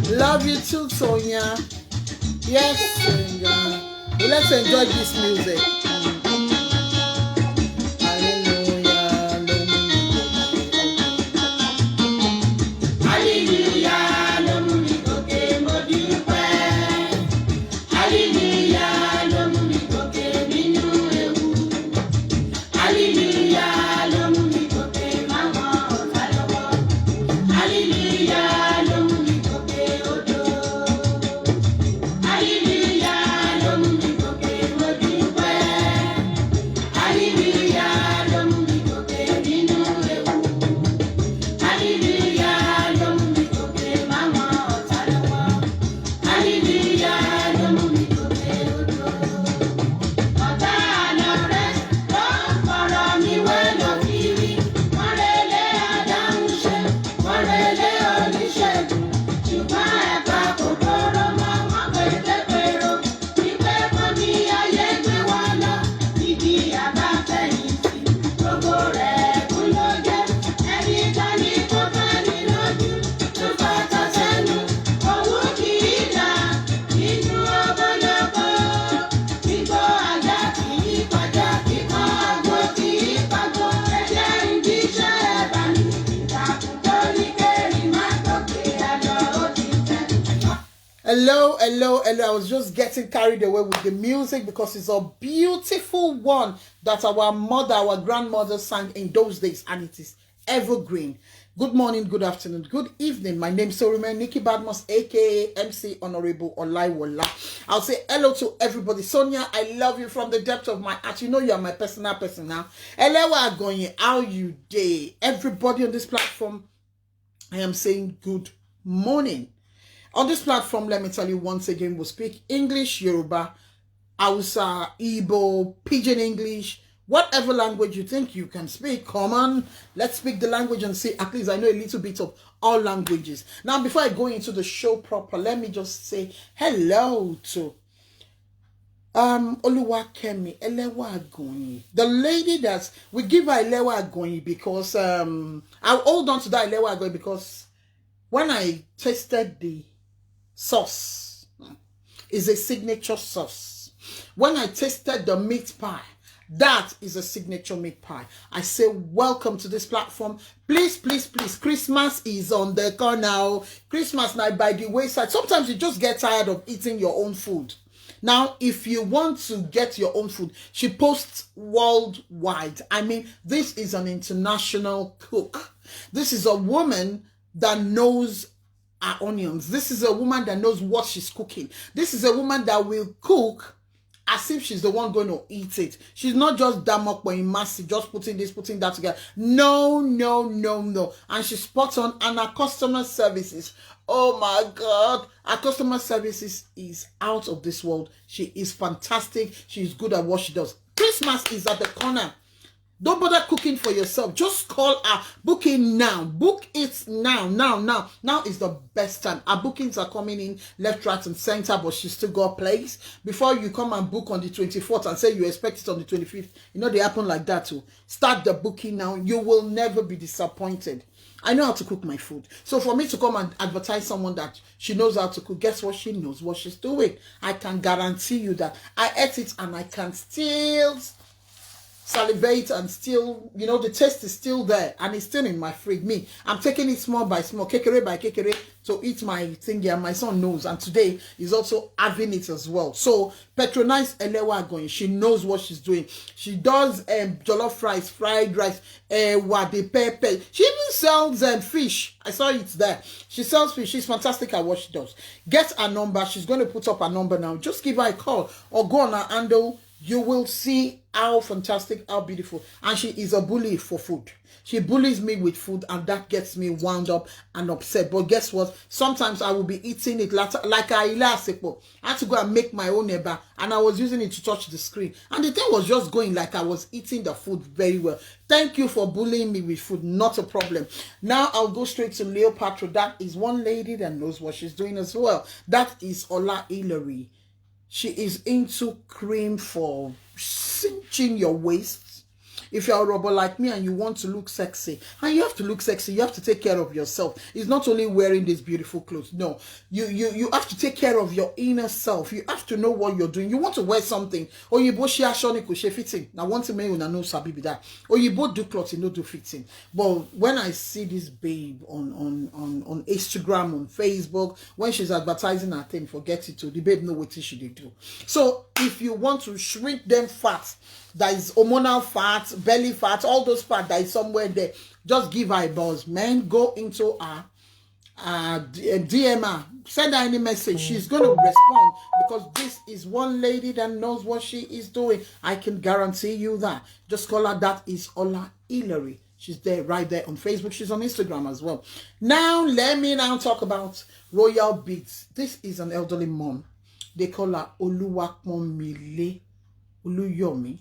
Love you too, Sonia. Yes, and let's enjoy this music. Hello. I was just getting carried away with the music because it's a beautiful one that our mother, our grandmother sang in those days, and it is evergreen. Good morning, good afternoon, good evening. My name is Nikki Badmus, aka MC Honorable Olaiwola. I'll say hello to everybody. Sonia, I love you from the depth of my heart. You know you are my personal person now. Hello, going. How you day? Everybody on this platform, I am saying good morning. On this platform, let me tell you once again, we'll speak English, Yoruba, Hausa, Igbo, Pidgin English, whatever language you think you can speak. Come on, let's speak the language and see. At least I know a little bit of all languages. Now, before I go into the show proper, let me just say hello to Oluwakemi Elewa Agoyin. The lady that we give her Elewa Agoyin because I'll hold on to that Elewa Agoyin because when I tasted the sauce, is a signature sauce. When I tasted the meat pie, that is a signature meat pie. I say welcome to this platform. Please, Christmas is on the corner. Christmas night by the wayside. Sometimes you just get tired of eating your own food. Now, if you want to get your own food, she posts worldwide. I mean, this is an international cook. This is a woman that knows her onions. This is a woman that knows what she's cooking. This is a woman that will cook as if she's the one going to eat it. She's not just damokbo in massy, just putting this, putting that together. No, no, no, no. And she's spot on. And her customer services, oh my God, her customer services is out of this world. She is fantastic. She's good at what she does. Christmas is at the corner. Don't bother cooking for yourself. Just call her. Book it now. Book it now. Now is the best time. Our bookings are coming in left, right, and center, but she still got a place. Before you come and book on the 24th and say you expect it on the 25th, you know they happen like that too. Start the booking now. You will never be disappointed. I know how to cook my food. So for me to come and advertise someone that she knows how to cook, guess what? She knows what she's doing. I can guarantee you that. I ate it and I can still salivate and still, you know, the taste is still there and it's still in my fridge. Me, I'm taking it small by small, kekere by kekere, to eat my thing here. My son knows, and today he's also having it as well. So patronize Elewa going. She knows what she's doing. She does jollof rice, fried rice, wade pepper. She even sells fish. I saw it there. She sells fish. She's fantastic at what she does. Get her number. She's going to put up her number now. Just give her a call or go on her handle. You will see how fantastic, how beautiful. And she is a bully for food. She bullies me with food, and that gets me wound up and upset. But guess what? Sometimes I will be eating it like I had to go and make my own eba, and I was using it to touch the screen. And the thing was just going like I was eating the food very well. Thank you for bullying me with food. Not a problem. Now I'll go straight to Leopatra. That is one lady that knows what she's doing as well. That is Ola Hillary. She is into cream for cinching your waist. If you're a robot like me and you want to look sexy, and you have to look sexy, you have to take care of yourself. It's not only wearing these beautiful clothes. No, you have to take care of your inner self. You have to know what you're doing. You want to wear something, or you both share fitting. Now, one thing you know sabi be that, or you both do clothing, no do fitting. But when I see this babe on Instagram, on Facebook, when she's advertising her thing, forget it. The babe know what she do. So if you want to shrink them fat, that is hormonal fat, belly fat, all those fat that is somewhere there, just give her a buzz, man. Go into her DM her, send her any message. She's going to respond, because this is one lady that knows what she is doing. I can guarantee you that. Just call her. That is Ola Hillary. She's there, right there on Facebook. She's on Instagram as well. Now, let me now talk about Royal Beats. This is an elderly mom. They call her Oluwapomile Oluyomi.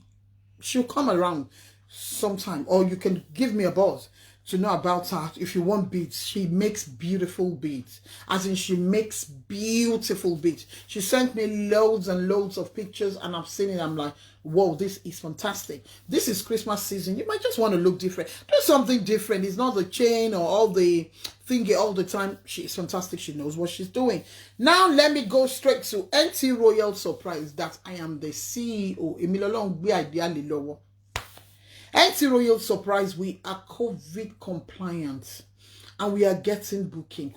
She'll come around sometime, or you can give me a buzz to know about her. If you want beads, she makes beautiful beads. As in, she makes beautiful beads. She sent me loads and loads of pictures, and I've seen it. I'm like, whoa, this is fantastic. This is Christmas season. You might just want to look different. Do something different. It's not the chain or all the thingy all the time. She is fantastic. She knows what she's doing. Now, let me go straight to NT Royal Surprise, that I am the CEO. NT Royal Surprise, we are COVID compliant, and we are getting booking.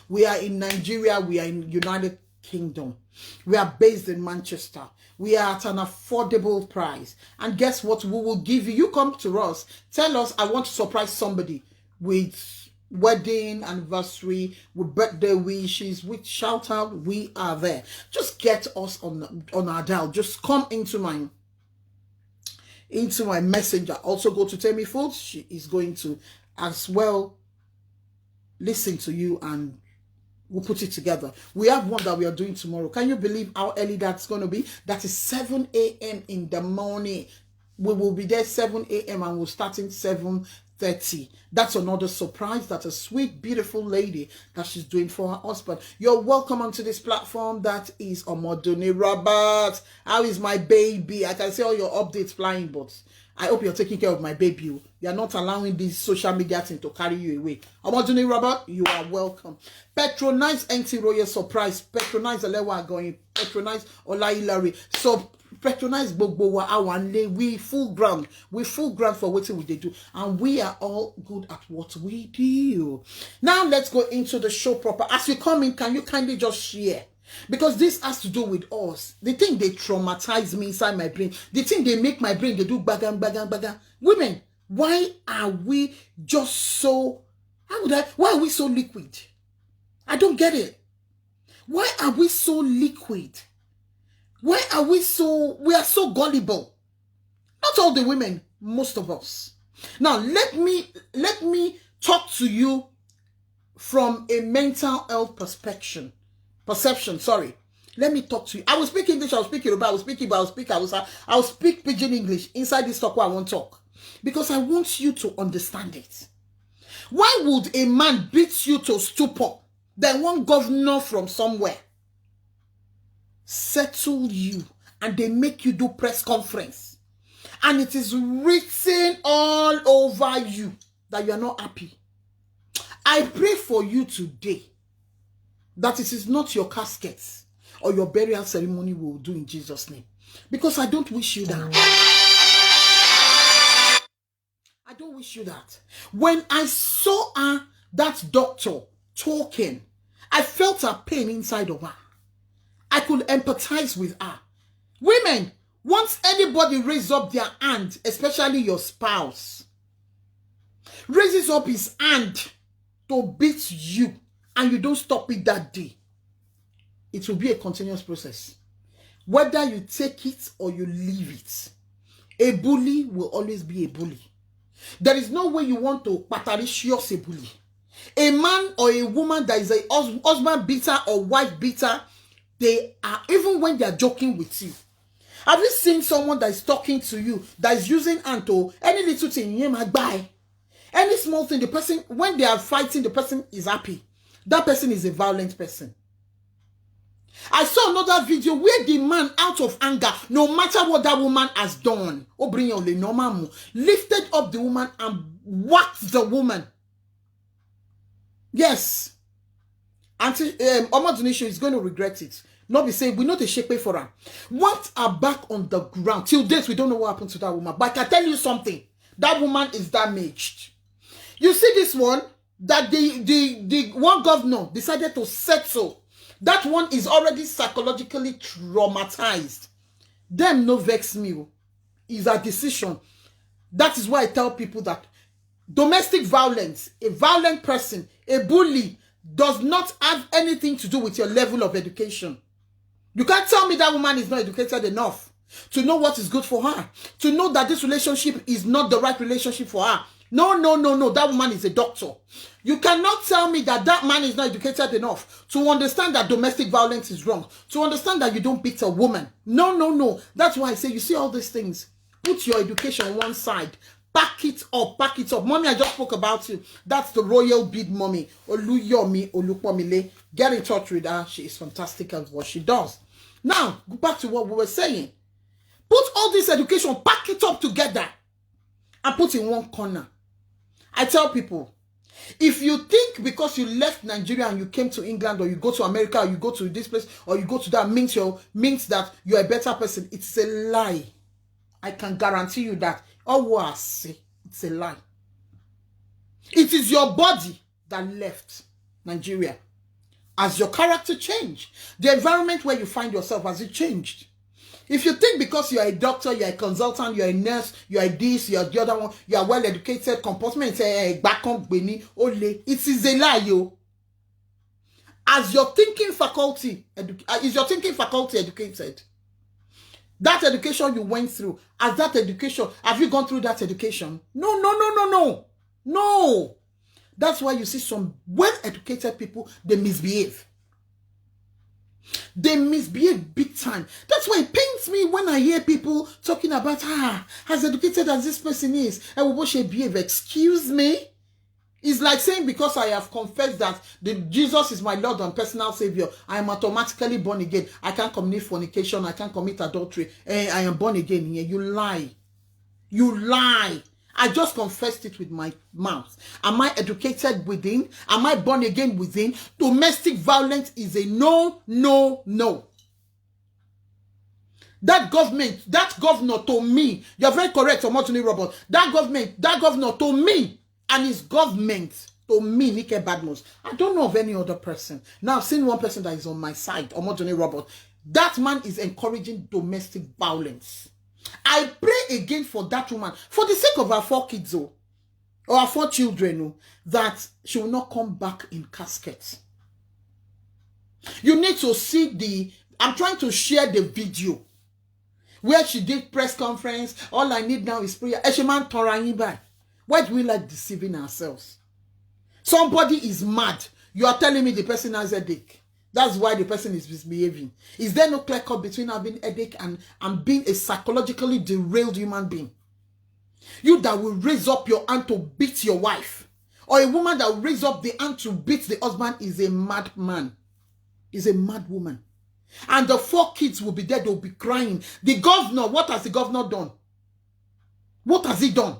We are in Nigeria. We are in United Kingdom. We are based in Manchester. We are at an affordable price. And guess what? We will give you. You come to us. Tell us, I want to surprise somebody with wedding anniversary, with birthday wishes, with shout out. We are there. Just get us on our dial. Just come into my messenger. Also go to Temi Foods. She is going to as well listen to you, and we'll put it together. We have one that we are doing tomorrow. Can you believe how early that's going to be? That is 7 a.m. in the morning. We will be there 7 a.m. and we'll start in 7:30. That's another surprise. That's a sweet, beautiful lady that she's doing for her husband. You're welcome onto this platform. That is Omodune Robert. How is my baby? I can see all your updates flying, but I hope you're taking care of my baby. You are not allowing this social media thing to carry you away. Omodune Robert, you are welcome. Patronize NT Royal Surprise. Patronize Alewa going. Patronize Ola Hillary. So patronize Bogbowa Awanle. We full ground. We full ground for what we do. And we are all good at what we do. Now let's go into the show proper. As you come in, can you kindly just share? Because this has to do with us. The thing they traumatize me inside my brain. The thing they make my brain, they do bagan. Women, why are we just so, why are we so liquid? I don't get it. Why are we so liquid? Why are we are so gullible? Not all the women, most of us. Now, let me talk to you from a mental health perception. Let me talk to you. I will speak English, I will speak Yoruba, I will speak Igbo, I will speak Hausa, I will speak Pidgin English inside this talk where I won't talk. Because I want you to understand it. Why would a man beat you to stupor? Then one governor from somewhere settle you and they make you do press conference. And it is written all over you that you are not happy. I pray for you today that it is not your casket or your burial ceremony we will do in Jesus' name. Because I don't wish you that. I don't wish you that. When I saw that doctor talking, I felt her pain inside of her. I could empathize with her. Women, once anybody raises up their hand, especially your spouse, raises up his hand to beat you, and you don't stop it that day, it will be a continuous process. Whether you take it or you leave it, a bully will always be a bully. There is no way you want to pataricious a bully. A man or a woman that is a husband beater or wife beater, they are, even when they are joking with you. Have you seen someone that is talking to you, that is using Anto, any little thing, any small thing, the person, when they are fighting, the person is happy. That person is a violent person. I saw another video where the man, out of anger, no matter what that woman has done, lifted up the woman and whacked the woman. Yes. Omar Dunisho is going to regret it. Not be saying, we know the shape for her. What are back on the ground? Till date, we don't know what happened to that woman. But I can tell you something. That woman is damaged. You see this one? That the one governor decided to settle. That one is already psychologically traumatized. Them no vex me. Is a decision. That is why I tell people that domestic violence, a violent person, a bully, does not have anything to do with your level of education. You can't tell me that woman is not educated enough to know what is good for her, to know that this relationship is not the right relationship for her. No. That woman is a doctor. You cannot tell me that that man is not educated enough to understand that domestic violence is wrong, to understand that you don't beat a woman. No. That's why I say, you see all these things. Put your education on one side. Pack it up. Mommy, I just spoke about you. That's the royal bead mommy. Oluyomi Olupomile. Get in touch with her. She is fantastic at what she does. Now, go back to what we were saying. Put all this education, pack it up together, and put in one corner. I tell people, if you think because you left Nigeria and you came to England, or you go to America, or you go to this place, or you go to that, means that you're a better person, it's a lie. I can guarantee you that. All what I say, it's a lie. It is your body that left Nigeria. As your character changed, the environment where you find yourself, has it changed? If you think because you are a doctor, you are a consultant, you are a nurse, you are this, you are the other one, you are well educated, comportment, it is a lie, yo. As your thinking faculty, is your thinking faculty educated? That education you went through, as that education, have you gone through that education? No. That's why you see some well-educated people, they misbehave. They misbehave big time. That's why it pains me when I hear people talking about, as educated as this person is, I will watch a behave. Excuse me? It's like saying, because I have confessed that Jesus is my Lord and personal Savior, I am automatically born again. I can't commit fornication. I can't commit adultery. I am born again. You lie. You lie. I just confessed it with my mouth. Am I educated within? Am I born again within? Domestic violence is a no. That governor told me, you're very correct, Omotuni Robert. That governor told me and his government To me, Nikki Badmus. I don't know of any other person. Now, I've seen one person that is on my side, Omodone Robert. That man is encouraging domestic violence. I pray again for that woman, for the sake of her 4 kids, or her 4 children, that she will not come back in caskets. You need to see I'm trying to share the video where she did press conference. All I need now is prayer. Esheman Toranyi by. Why do we like deceiving ourselves? Somebody is mad. You are telling me the person has a headache. That's why the person is misbehaving. Is there no clear cut between having a headache and being a psychologically derailed human being? You that will raise up your hand to beat your wife, or a woman that will raise up the hand to beat the husband, is a mad man, is a mad woman. And the 4 kids will be there, they'll be crying. The governor, what has the governor done? What has he done?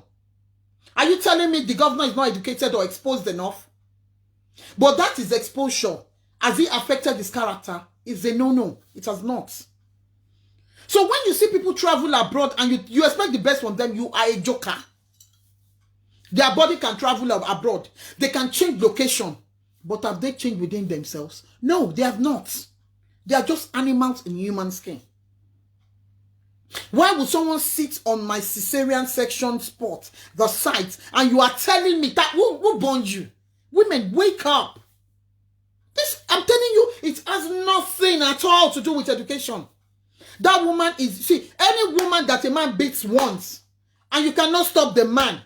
Are you telling me the governor is not educated or exposed enough? But that is exposure. Has it affected his character? It's a no-no. It has not. So when you see people travel abroad and you expect the best from them, you are a joker. Their body can travel abroad. They can change location. But have they changed within themselves? No, they have not. They are just animals in human skin. Why would someone sit on my cesarean section spot, the site, and you are telling me that who burned you? Women, wake up. This, I'm telling you, it has nothing at all to do with education. That woman is, see, any woman that a man beats once, and you cannot stop the man,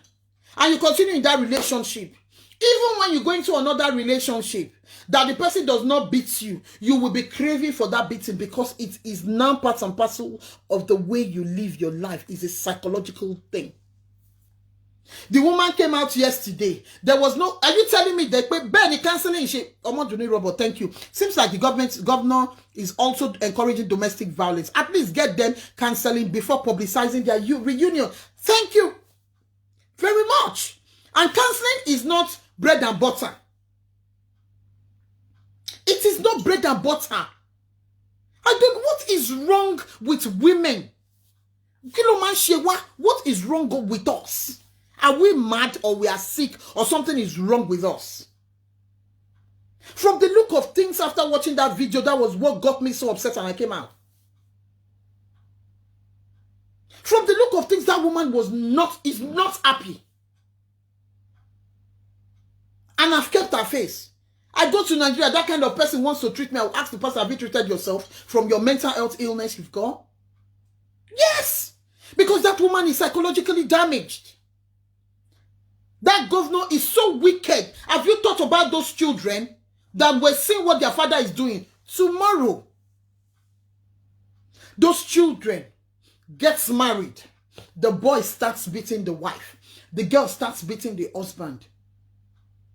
and you continue in that relationship, even when you go into another relationship, that the person does not beat you, you will be craving for that beating, because it is now part and parcel of the way you live your life. It's a psychological thing. The woman came out yesterday. There was no, are you telling me that Benny cancelling? Omodune Robert, thank you. Seems like the governor is also encouraging domestic violence. At least get them cancelling before publicizing their reunion. Thank you very much. And cancelling is not bread and butter. It is not bread and butter. What is wrong with women? What is wrong with us? Are we mad, or we are sick, or something is wrong with us? From the look of things after watching that video, that was what got me so upset and I came out. From the look of things, that woman is not happy. And I've kept her face. I go to Nigeria, that kind of person wants to treat me. I'll ask the person, have you treated yourself from your mental health illness you've got? Yes. Because that woman is psychologically damaged. That governor is so wicked. Have you thought about those children that were seeing what their father is doing tomorrow? Those children gets married. The boy starts beating the wife. The girl starts beating the husband.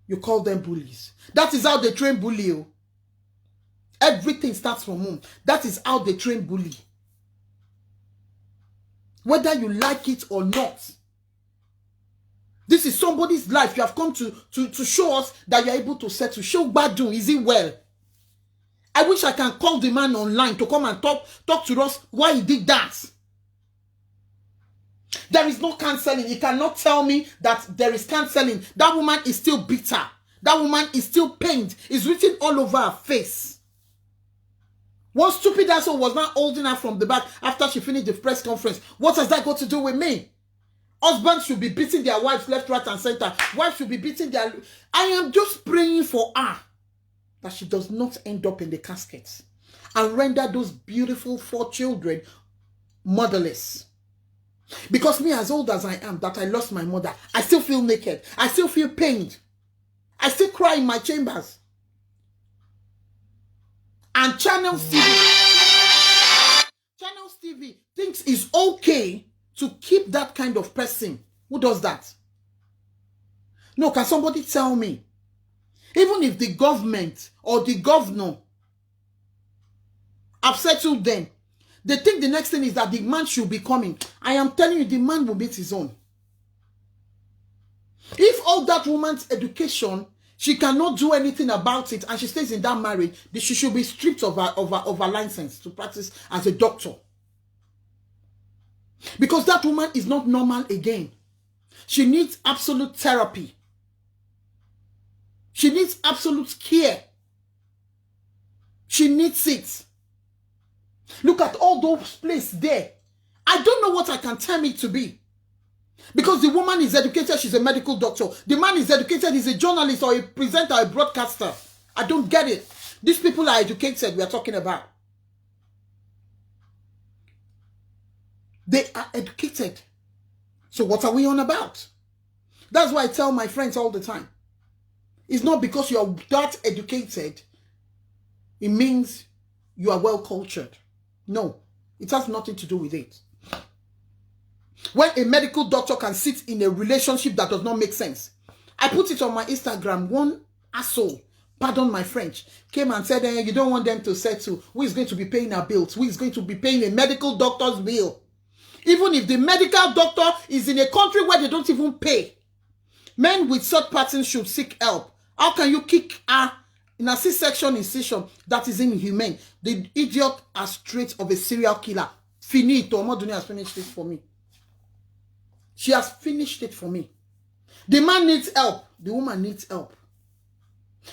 You call them bullies. That is how they train bully. Everything starts from home. That is how they train bully. Whether you like it or not. This is somebody's life. You have come to show us that you're able to settle. Show Badu, is he well? I wish I can call the man online to come and talk to us why he did that. There is no counseling. You cannot tell me that there is counseling. That woman is still bitter. That woman is still pained. It's written all over her face. One stupid asshole was not holding her from the back after she finished the press conference. What has that got to do with me? Husbands should be beating their wives left, right, and center. Wives should be beating their... I am just praying for her that she does not end up in the casket and render those beautiful 4 children motherless. Because me, as old as I am, that I lost my mother, I still feel naked. I still feel pained. I still cry in my chambers. And Channel TV thinks it's okay to keep that kind of person. Who does that? No, can somebody tell me? Even if the government or the governor have settled them, they think the next thing is that the man should be coming. I am telling you, the man will meet his own. If all that woman's education, she cannot do anything about it, and she stays in that marriage, she should be stripped of her license to practice as a doctor. Because that woman is not normal again. She needs absolute therapy. She needs absolute care. She needs it. Look at all those places there. I don't know what I can term it to be. Because the woman is educated, she's a medical doctor. The man is educated, he's a journalist or a presenter or a broadcaster. I don't get it. These people are educated, we are talking about. They are educated. So what are we on about? That's why I tell my friends all the time. It's not because you're that educated, it means you are well cultured. No, it has nothing to do with it. When a medical doctor can sit in a relationship that does not make sense. I put it on my Instagram. One asshole, pardon my French, came and said, you don't want them to settle. Who is going to be paying our bills? Who is going to be paying a medical doctor's bill? Even if the medical doctor is in a country where they don't even pay. Men with third parties should seek help. How can you kick her in a C-section incision that is inhumane? The idiot has traits of a serial killer. Finito. Moduni has finished it for me. She has finished it for me. The man needs help. The woman needs help.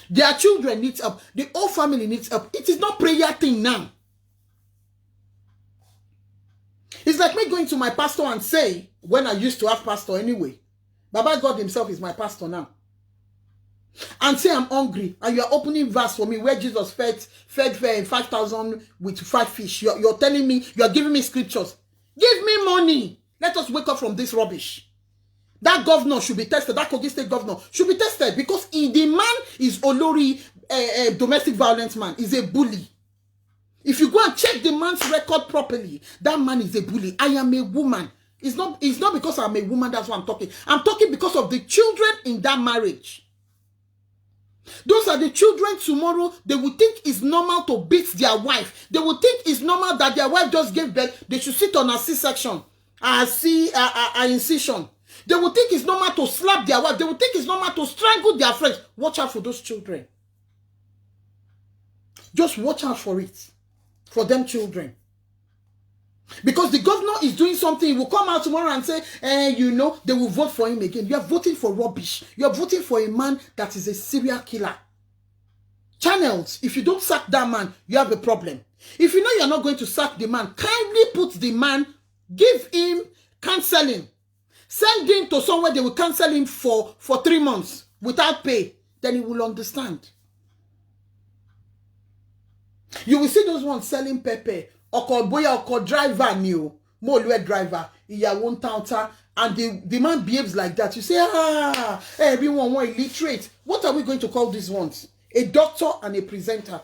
Their children need help. The whole family needs help. It is not prayer thing now. It's like me going to my pastor and say, when I used to have pastor anyway, Baba God himself is my pastor now. And say I'm hungry, and you are opening verse for me where Jesus fed 5,000 with 5 fish. You're telling me, you're giving me scriptures. Give me money. Let us wake up from this rubbish. That governor should be tested. That Kogi State governor should be tested because the man is Olori, domestic violence man. He's a bully. If you go and check the man's record properly, that man is a bully. I am a woman. It's not because I'm a woman that's why I'm talking. I'm talking because of the children in that marriage. Those are the children tomorrow. They will think it's normal to beat their wife. They will think it's normal that their wife just gave birth. They should sit on a C-section. Incision. They will think it's normal to slap their wife. They will think it's normal to strangle their friends. Watch out for those children. Just watch out for it. For them children. Because the governor is doing something. He will come out tomorrow and say, they will vote for him again. You are voting for rubbish. You are voting for a man that is a serial killer. Channels, if you don't sack that man, you have a problem. If you know you are not going to sack the man, kindly put the man, give him counseling. Send him to somewhere they will cancel him for 3 months without pay. Then he will understand. You will see those ones selling pepper. Oko driver new. Molwe driver. Iya won't counter. And the man behaves like that. You say, everyone want illiterate. What are we going to call these ones? A doctor and a presenter.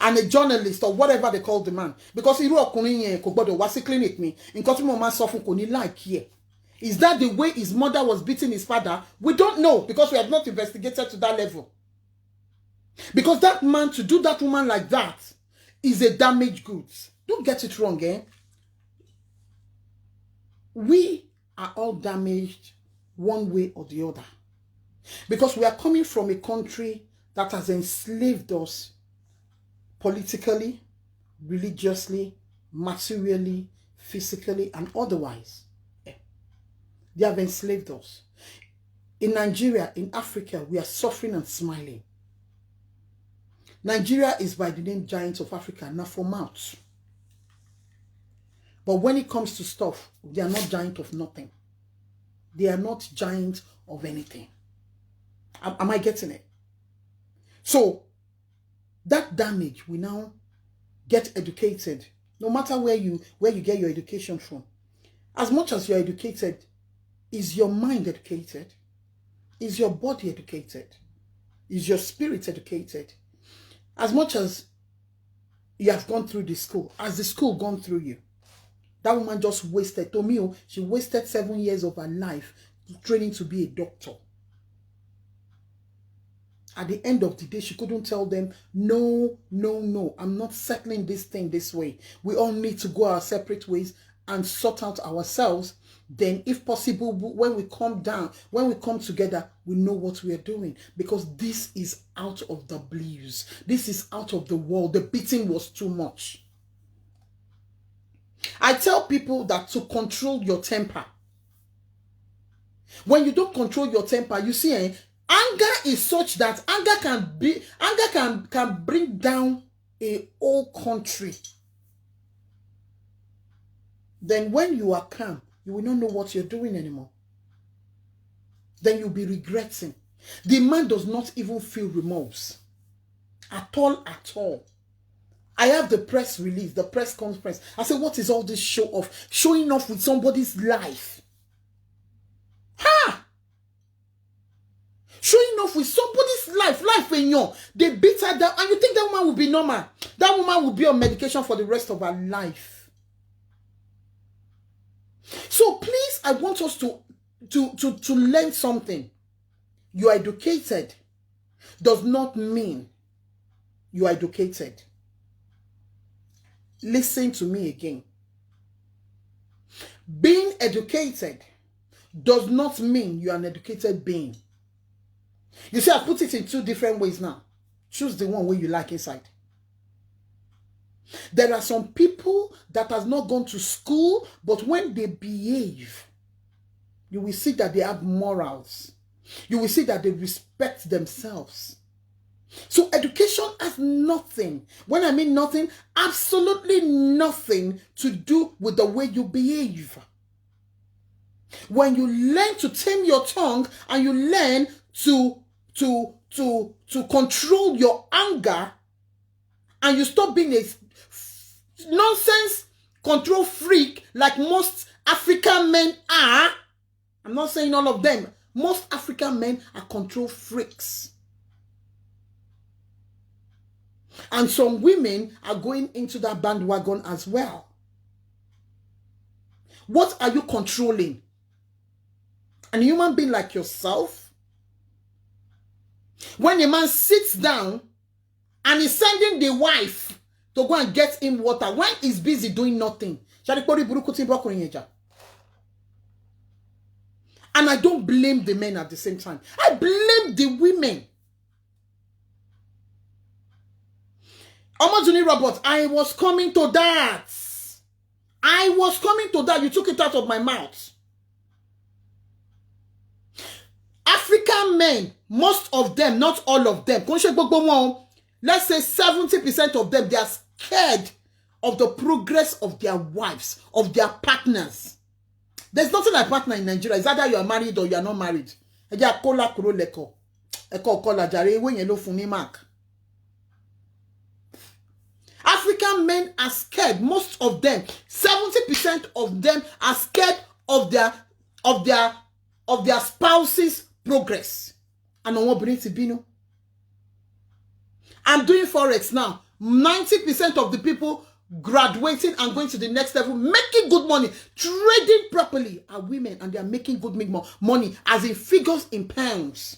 And a journalist or whatever they call the man. Because iru okunrin yen ko gbodo wá sí clinic mi. Nǹkan tí mo máa sọ fún kò ní like here. Is that the way his mother was beating his father? We don't know because we have not investigated to that level. Because that man, to do that woman like that, is a damaged goods. Don't get it wrong, eh? We are all damaged one way or the other. Because we are coming from a country that has enslaved us politically, religiously, materially, physically, and otherwise. They have enslaved us. In Nigeria, in Africa, we are suffering and smiling. Nigeria is by the name Giants of Africa, not for mouths. But when it comes to stuff, they are not giant of nothing. They are not giant of anything. Am I getting it? So, that damage, we now get educated. No matter where you get your education from. As much as you're educated, is your mind educated? Is your body educated? Is your spirit educated? As much as you have gone through the school, has the school gone through you? That woman just wasted, Tomio, she wasted 7 years of her life training to be a doctor. At the end of the day, she couldn't tell them, no, I'm not settling this thing this way. We all need to go our separate ways and sort out ourselves. Then, if possible, when we come down, when we come together, we know what we are doing. Because this is out of the blues. This is out of the world. The beating was too much. I tell people that to control your temper. When you don't control your temper, you see, Anger is such that anger can bring down a whole country. Then when you are calm, you will not know what you're doing anymore. Then you'll be regretting. The man does not even feel remorse. At all. I have the press release, the press conference. I said, what is all this show off? Showing off with somebody's life. Ha! Showing off with somebody's life in you. They beat her down, and you think that woman will be normal. That woman will be on medication for the rest of her life. So please, I want us to learn something. You are educated does not mean you are educated. Listen to me again. Being educated does not mean you are an educated being. You see, I put it in two different ways now. Choose the one where you like inside. There are some people that has not gone to school, but when they behave, you will see that they have morals. You will see that they respect themselves. So education has nothing, when I mean nothing, absolutely nothing to do with the way you behave. When you learn to tame your tongue and you learn to control your anger, and you stop being a nonsense control freak like most African men are. I'm not saying all of them. Most African men are control freaks. And some women are going into that bandwagon as well. What are you controlling? A human being like yourself? When a man sits down and is sending the wife to go and get him water when he's busy doing nothing. And I don't blame the men at the same time. I blame the women. Omojuni Robert, I was coming to that. You took it out of my mouth. African men, most of them, not all of them, let's say 70% of them, they are scared of the progress of their wives, of their partners. There's nothing like partner in Nigeria. It's either you are married or you are not married. African men are scared. Most of them, 70% of them are scared of their spouse's progress. And on what Bino. I'm doing Forex now. 90% of the people graduating and going to the next level, making good money, trading properly, are women, and they are making good money, as in figures in pounds.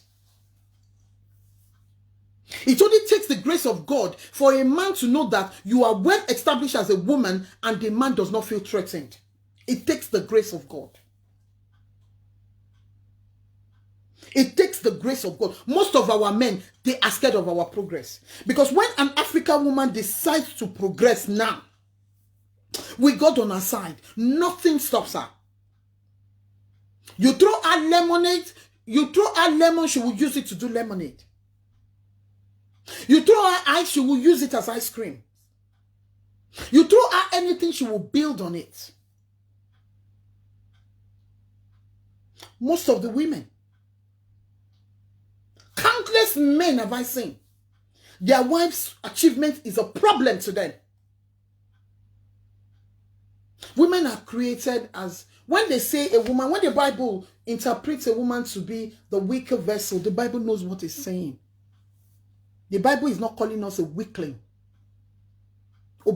It only takes the grace of God for a man to know that you are well established as a woman and the man does not feel threatened. It takes the grace of God. It takes the grace of God. Most of our men, they are scared of our progress. Because when an African woman decides to progress now, with God on her side, nothing stops her. You throw her lemonade, she will use it to do lemonade. You throw her ice, she will use it as ice cream. You throw her anything, she will build on it. Most of the women. Countless men have I seen. Their wives' achievement is a problem to them. Women are created as, when they say a woman, when the Bible interprets a woman to be the weaker vessel, the Bible knows what it's saying. The Bible is not calling us a weakling. Why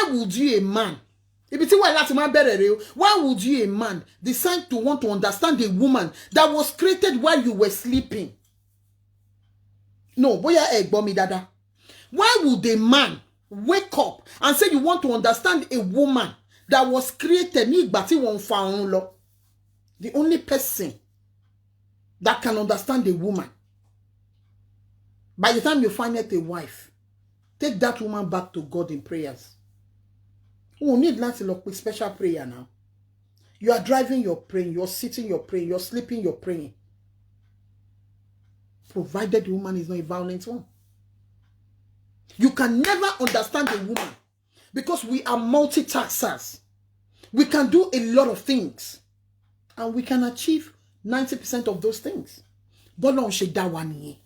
would you, a man, why would you, a man, decide to want to understand a woman that was created while you were sleeping? No, dada. Why would a man wake up and say you want to understand a woman that was created? The only person that can understand a woman, by the time you find out a wife, take that woman back to God in prayers. You need not to look with special prayer now. You are driving, you're praying. You're sitting, you're praying. You're sleeping, you're praying. provided the woman is not a violent one. You can never understand a woman because we are multitaskers. We can do a lot of things and we can achieve 90% of those things. But no, she da one.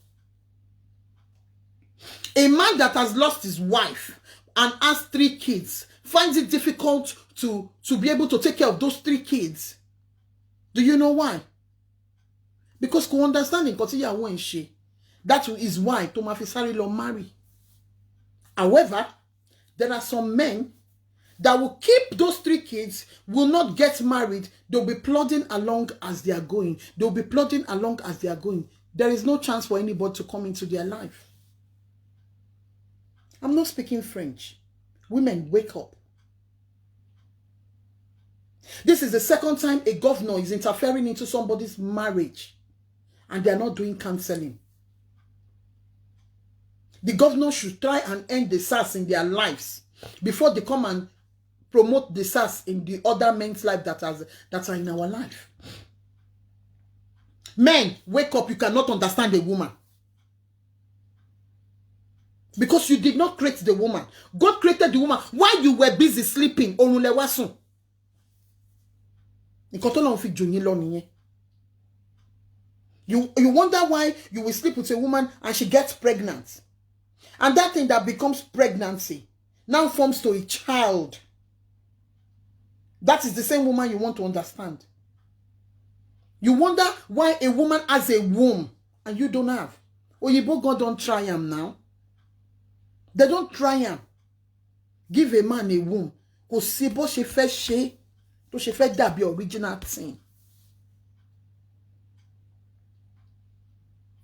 A man that has lost his wife and has 3 kids finds it difficult to be able to take care of those 3 kids. Do you know why? Because ko understanding that is why Toma Fisari lo marry. However, there are some men that will keep those 3 kids, will not get married. They'll be plodding along as they are going. They'll be plodding along as they are going. There is no chance for anybody to come into their life. I'm not speaking French. Women, wake up. This is the second time a governor is interfering into somebody's marriage and they are not doing counseling. The governor should try and end the SARS in their lives before they come and promote the SARS in the other men's life that are in our life. Men, wake up. You cannot understand a woman. Because you did not create the woman. God created the woman while you were busy sleeping. You wonder why you will sleep with a woman and she gets pregnant. And that thing that becomes pregnancy now forms to a child. That is the same woman you want to understand. You wonder why a woman has a womb and you don't have. Oyibo God don't try him now. They don't try him. Give a man a womb. Kò sí bó ṣe fẹ́ ṣe tó ṣe fẹ́ dàbí original thing.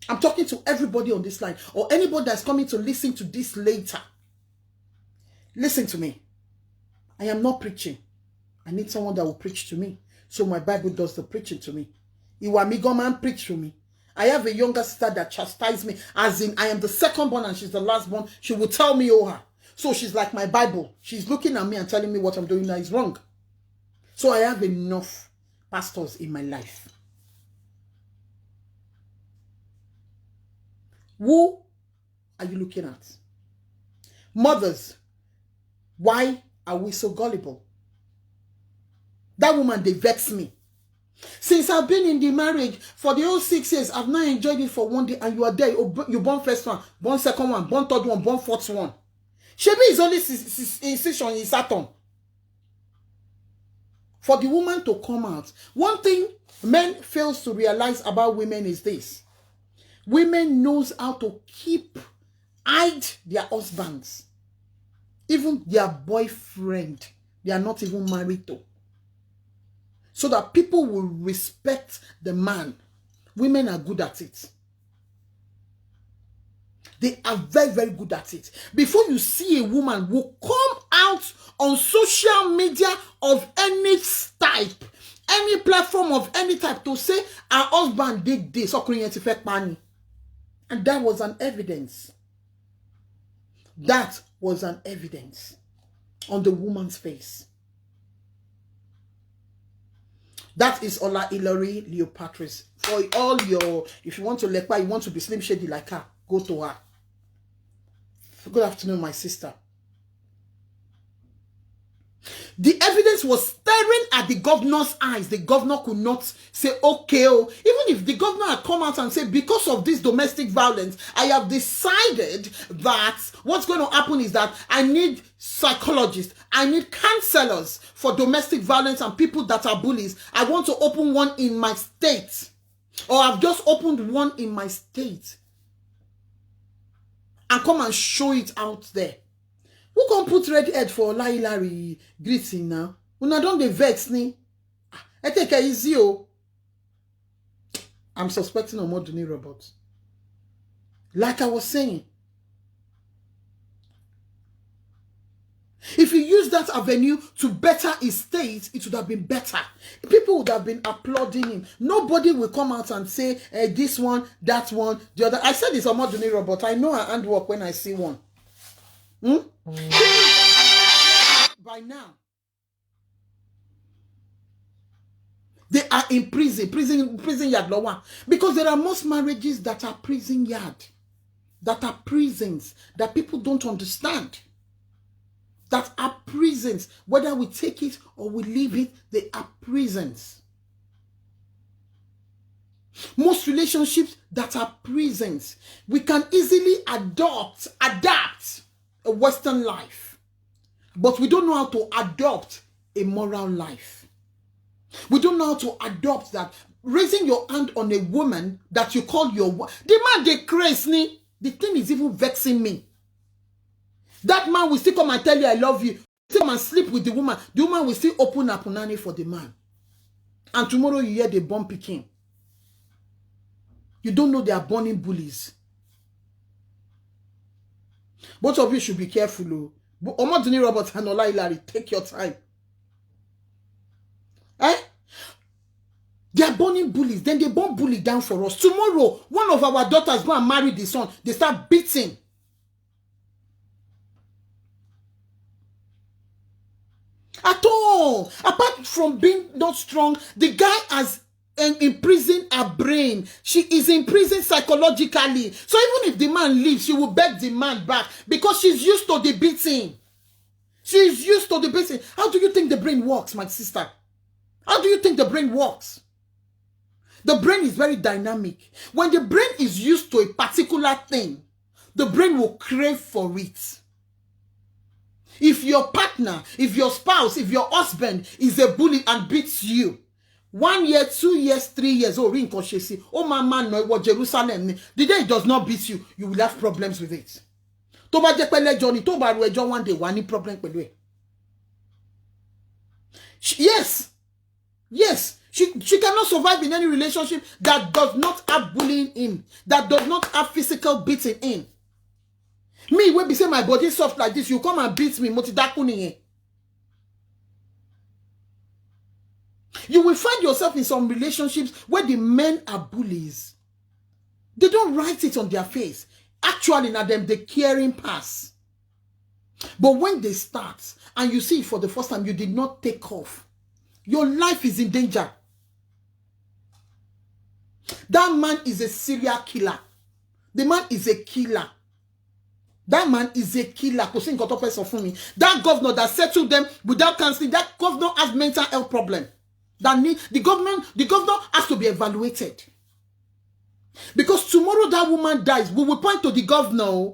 I'm talking to everybody on this line or anybody that's coming to listen to this later. Listen to me. I am not preaching. I need someone that will preach to me. So my Bible does the preaching to me. Iwamigo man preach to me. I have a younger sister that chastises me, as in I am the second born and she's the last born. She will tell me her. So she's like my Bible. She's looking at me and telling me what I'm doing now is wrong. So I have enough pastors in my life. Who are you looking at? Mothers, why are we so gullible? That woman, they vex me. Since I've been in the marriage for the whole 6 years, I've not enjoyed it for one day, and you are there. You born first one, born second one, born third one, born fourth one. Shebi is only incision in Saturn. For the woman to come out. One thing men fails to realize about women is this. Women knows how to hide their husbands. Even their boyfriend. They are not even married to. So that people will respect the man. Women are good at it. They are very, very good at it. Before you see a woman who come out on social media of any type, any platform of any type to say, our husband did this, and that was an evidence. That was an evidence on the woman's face. That is Ola Hilary Leopatris. For all your, if you want to lekpa, you want to be slim shady like her, go to her. Good afternoon, my sister. The evidence was staring at the governor's eyes. The governor could not say, okay, oh. Even if the governor had come out and said, because of this domestic violence, I have decided that what's going to happen is that I need psychologists, I need counselors for domestic violence and people that are bullies. I want to open one in my state. Or I've just opened one in my state. And come and show it out there. Who can put red head for Ola Hilary greeting now? Una don dey vex ni. I take it easy oh. I'm suspecting Omoduni robots. Like I was saying. If he used that avenue to better his state, it would have been better. People would have been applauding him. Nobody will come out and say, this one, that one, the other. I said it's Omoduni robot. I know her handwork when I see one. By now. They are in prison yard lower. Because there are most marriages that are prison yard, that are prisons, that people don't understand. That are prisons. Whether we take it or we leave it, they are prisons. Most relationships that are prisons. We can easily adapt a Western life. But we don't know how to adopt a moral life. We don't know how to adopt that. Raising your hand on a woman that you call your wife. The man, they crazy. The thing is even vexing me. That man will still come and tell you I love you. Still come and sleep with the woman. The woman will still open up punani for the man. And tomorrow you hear they born picking. You don't know they are burning bullies. Both of you should be careful. Omaduni Robert and Ola Hilary, take your time. They are burning bullies. Then they burn bully down for us. Tomorrow, one of our daughters go and marry the son. They start beating. At all. Apart from being not strong, the guy has imprisoned her brain. She is in prison psychologically. So even if the man leaves, she will beg the man back because she's used to the beating. She's used to the beating. How do you think the brain works, my sister? How do you think the brain works? The brain is very dynamic. When the brain is used to a particular thing, the brain will crave for it. If your partner, if your spouse, if your husband is a bully and beats you, 1 year, 2 years, 3 years, oh, mama, no, what Jerusalem, the day it does not beat you, you will have problems with it. One day, one problem with it. Yes. She cannot survive in any relationship that does not have bullying in, that does not have physical beating in. Me, when be say my body soft like this, you come and beat me. You will find yourself in some relationships where the men are bullies. They don't write it on their face. Actually, now them the caring pass. But when they start and you see it for the first time, you did not take off. Your life is in danger. That man is a serial killer. The man is a killer. That man is a killer. That governor that settled them without counseling, that governor has mental health problem. The governor has to be evaluated. Because tomorrow that woman dies, we will point to the governor.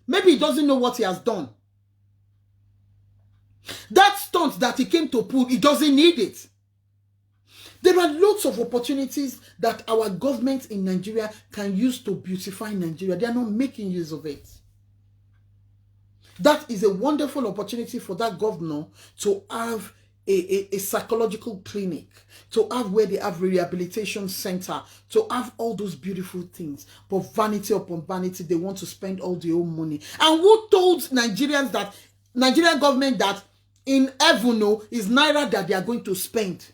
Maybe he doesn't know what he has done. That stunt that he came to pull, he doesn't need it. There are lots of opportunities that our government in Nigeria can use to beautify Nigeria. They are not making use of it. That is a wonderful opportunity for that governor to have a psychological clinic, to have where they have rehabilitation center, to have all those beautiful things. But vanity upon vanity, they want to spend all their own money. And who told Nigerians that, Nigerian government, that in heaven is naira that they are going to spend?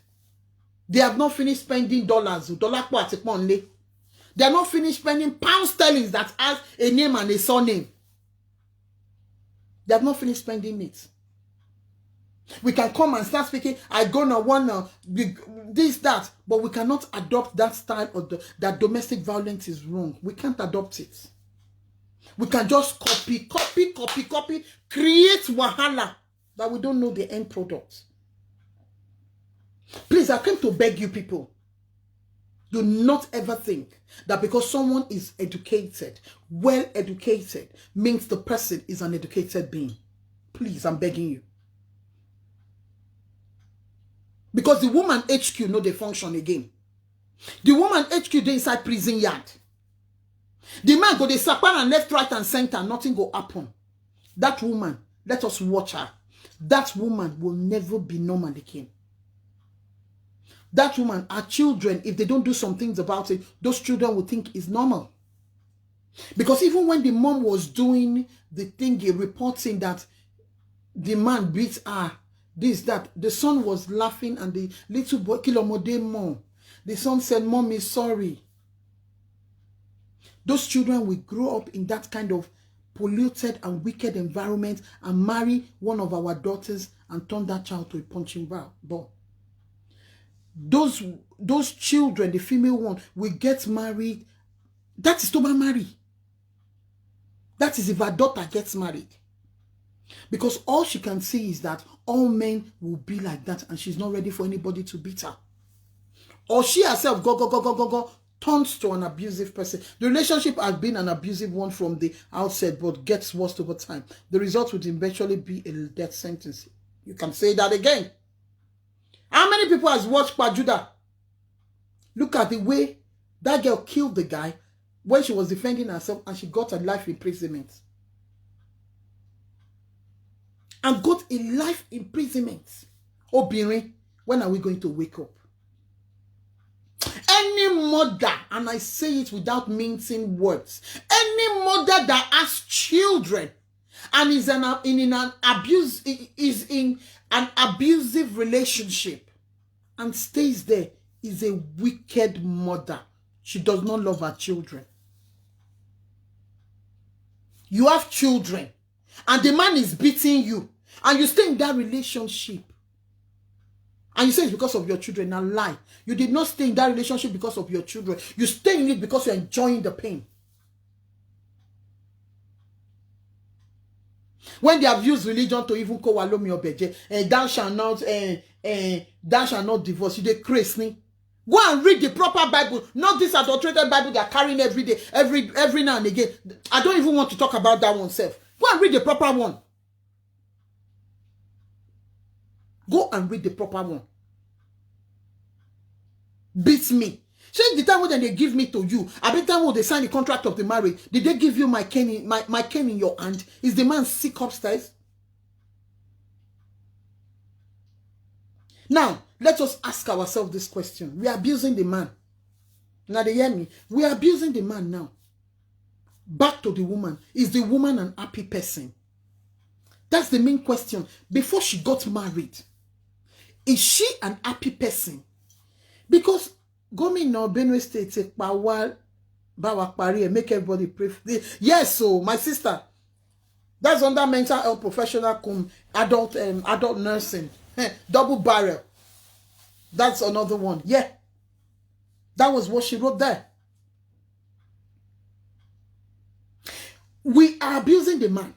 They have not finished spending dollars. They are not finished spending pound sterling that has a name and a surname. They have not finished spending it. We can come and start speaking, I gonna wanna this, that, but we cannot adopt that style of that domestic violence is wrong. We can't adopt it. We can just copy, create wahala that we don't know the end product. Please, I came to beg you people, do not ever think that because someone is educated, well educated, means the person is an educated being. Please, I'm begging you. Because the woman HQ know they function again. The woman HQ they inside prison yard. The man go they sapper and left, right, and center, nothing go happen. That woman, let us watch her. That woman will never be normal again. That woman, her children, if they don't do some things about it, those children will think it's normal. Because even when the mom was doing the thing, reporting that the man beat her, this, that, the son was laughing and the little boy, Kilomode mom, the son said, Mom is sorry. Those children will grow up in that kind of polluted and wicked environment and marry one of our daughters and turn that child to a punching ball. those children, the female one, will get married. That is to be married. That is if her daughter gets married. Because all she can see is that all men will be like that and she's not ready for anybody to beat her. Or she herself go, turns to an abusive person. The relationship has been an abusive one from the outset, but gets worse over time. The result would eventually be a death sentence. You can say that again. How many people has watched Pajuda? Look at the way that girl killed the guy when she was defending herself and she got a life imprisonment. And got a life imprisonment. Obirin, when are we going to wake up? Any mother, and I say it without mincing words, any mother that has children and is in an abusive relationship and stays there is a wicked mother. She does not love her children. You have children and the man is beating you and you stay in that relationship. And you say it's because of your children. Now lie. You did not stay in that relationship because of your children. You stay in it because you're enjoying the pain. When they have used religion to even call Walomi Obeje, thou shall not divorce. You dey crazy. Go and read the proper Bible, not this adulterated Bible they are carrying every day, every now and again. I don't even want to talk about that one self. Go and read the proper one. Go and read the proper one. Beats me. Since the time when they give me to you, at the time when they sign the contract of the marriage, did they give you my cane in your hand? Is the man sick upstairs? Now, let us ask ourselves this question. We are abusing the man. Now they hear me. We are abusing the man now. Back to the woman. Is the woman an happy person? That's the main question. Before she got married, is she an happy person? Because Gomina Benue State take power, make everybody pray. Yes, so my sister, that's under mental health professional, adult nursing, double barrel. That's another one. Yeah, that was what she wrote there. We are abusing the man.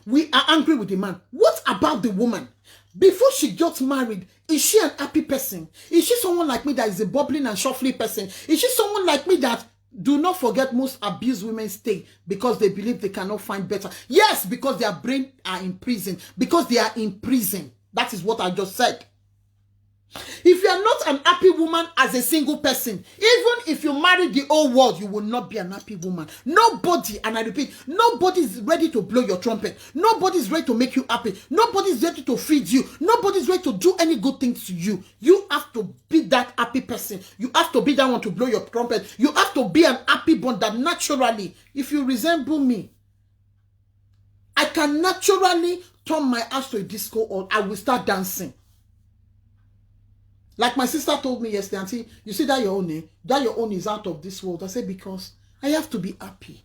We are angry with the man. What about the woman? Before she got married, is she an happy person? Is she someone like me that is a bubbling and shuffly person? Is she someone like me that, do not forget, most abused women stay because they believe they cannot find better? Yes, because their brain are in prison. Because they are in prison. That is what I just said. If you are not an happy woman as a single person, even if you marry the whole world, you will not be an happy woman. Nobody, and I repeat, nobody is ready to blow your trumpet. Nobody is ready to make you happy. Nobody is ready to feed you. Nobody is ready to do any good things to you. You have to be that happy person. You have to be that one to blow your trumpet. You have to be an happy one that naturally, if you resemble me, I can naturally turn my ass to a disco or I will start dancing. Like my sister told me yesterday, Auntie, you see that your own is out of this world. I said, because I have to be happy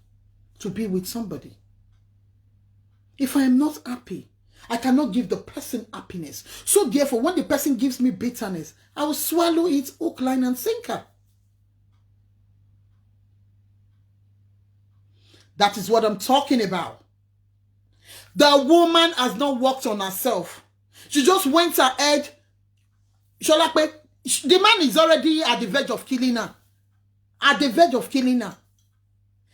to be with somebody. If I am not happy, I cannot give the person happiness. So therefore, when the person gives me bitterness, I will swallow it hook, line, and sinker. That is what I'm talking about. The woman has not worked on herself. She just went ahead. The man is already at the verge of killing her. At the verge of killing her.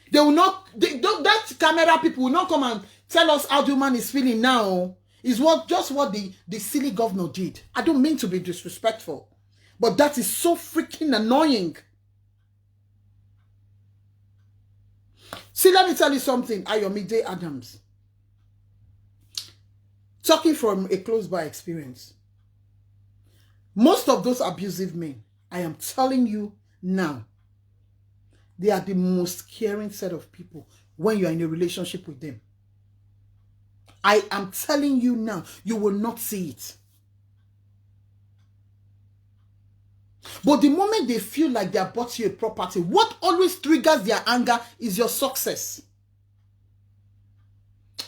They will not, that camera people will not come and tell us how the man is feeling now. Is just what the silly governor did. I don't mean to be disrespectful, but that is so freaking annoying. See, let me tell you something, Ayomide Adams. Talking from a close-by experience. Most of those abusive men, I am telling you now, they are the most caring set of people when you are in a relationship with them. I am telling you now, you will not see it. But the moment they feel like they are bought you a property, what always triggers their anger is your success.